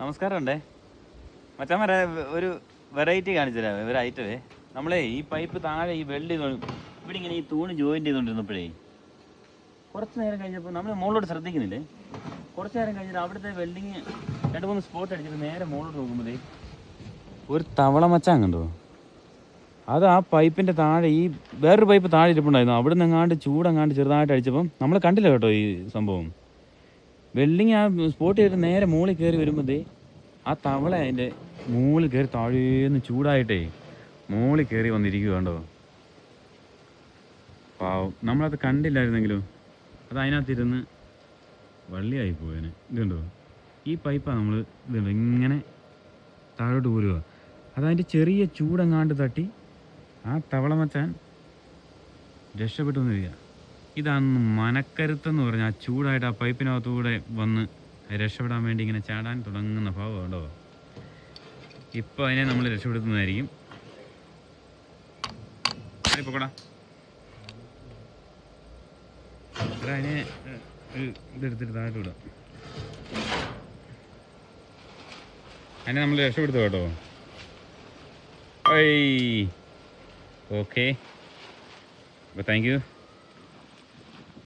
നമസ്കാരം ഉണ്ടേ മച്ചാൻ ഒരു വെറൈറ്റി കാണിച്ചു തരാം. ഒരു ഐറ്റമേ, നമ്മളെ ഈ പൈപ്പ് താഴെ ഈ വെൽഡ് ഇവിടെ ഇങ്ങനെ ഈ തൂണ് ജോയിൻറ്റ് ചെയ്തുകൊണ്ടിരുന്നപ്പോഴേ കുറച്ച് നേരം കഴിഞ്ഞപ്പോൾ നമ്മൾ മുകളിലോട്ട് ശ്രദ്ധിക്കുന്നില്ലേ, കുറച്ച് നേരം കഴിഞ്ഞിട്ട് അവിടുത്തെ വെൽഡിങ് 2-3 സ്പോട്ട് അടിച്ചിട്ട് നേരെ മുകളിലോട്ട് നോക്കുമ്പോഴേ ഒരു തവള മച്ചാൻ കണ്ടോ. അത് ആ പൈപ്പിൻ്റെ താഴെ ഈ വേറൊരു പൈപ്പ് താഴെ ഇരിപ്പുണ്ടായിരുന്നു, അവിടെ നിന്ന് എങ്ങാണ്ട് ചൂടെങ്ങാണ്ട് ചെറുതായിട്ട് അടിച്ചപ്പം നമ്മൾ കണ്ടില്ല കേട്ടോ ഈ സംഭവം. വെൽഡിങ് ആ സ്പോട്ട് ചെയ്തിട്ട് നേരെ മുകളിൽ കയറി വരുമ്പോഴേ ആ തവള അതിൻ്റെ മുകളിൽ കയറി താഴേന്ന് ചൂടായിട്ടേ മുകളിൽ കയറി വന്നിരിക്കുക കണ്ടോ. പാവം, നമ്മളത് കണ്ടില്ലായിരുന്നെങ്കിലും അത് അതിനകത്തിരുന്ന് വള്ളിയായി പോയേനെ. ഇതുണ്ടോ, ഈ പൈപ്പാണ് നമ്മൾ ഇതുണ്ടോ ഇങ്ങനെ താഴോട്ട് പോരുക. അതതിൻ്റെ ചെറിയ ചൂടെങ്ങാണ്ട് തട്ടി ആ തവള മച്ചാൻ രക്ഷപ്പെട്ടു വന്നിരിക്കുക. ഇതാണ് മനക്കരുത്തെന്ന് പറഞ്ഞാൽ ആ ചൂടായിട്ട് ആ പൈപ്പിനകത്തൂടെ വന്ന് രക്ഷപ്പെടാൻ വേണ്ടി ഇങ്ങനെ ചാടാൻ തുടങ്ങുന്ന ഭാവം ഉണ്ടോ. ഇപ്പോൾ അതിനെ നമ്മൾ രക്ഷപ്പെടുത്തുന്നതായിരിക്കും. പോക്കോടാ, അതിനെ ഇതെടുത്തിട്ട് താഴോട്ട് വിടാം. അതിനെ നമ്മൾ രക്ഷപ്പെടുത്തുക കേട്ടോ. ഓക്കെ, അപ്പോൾ താങ്ക് യു.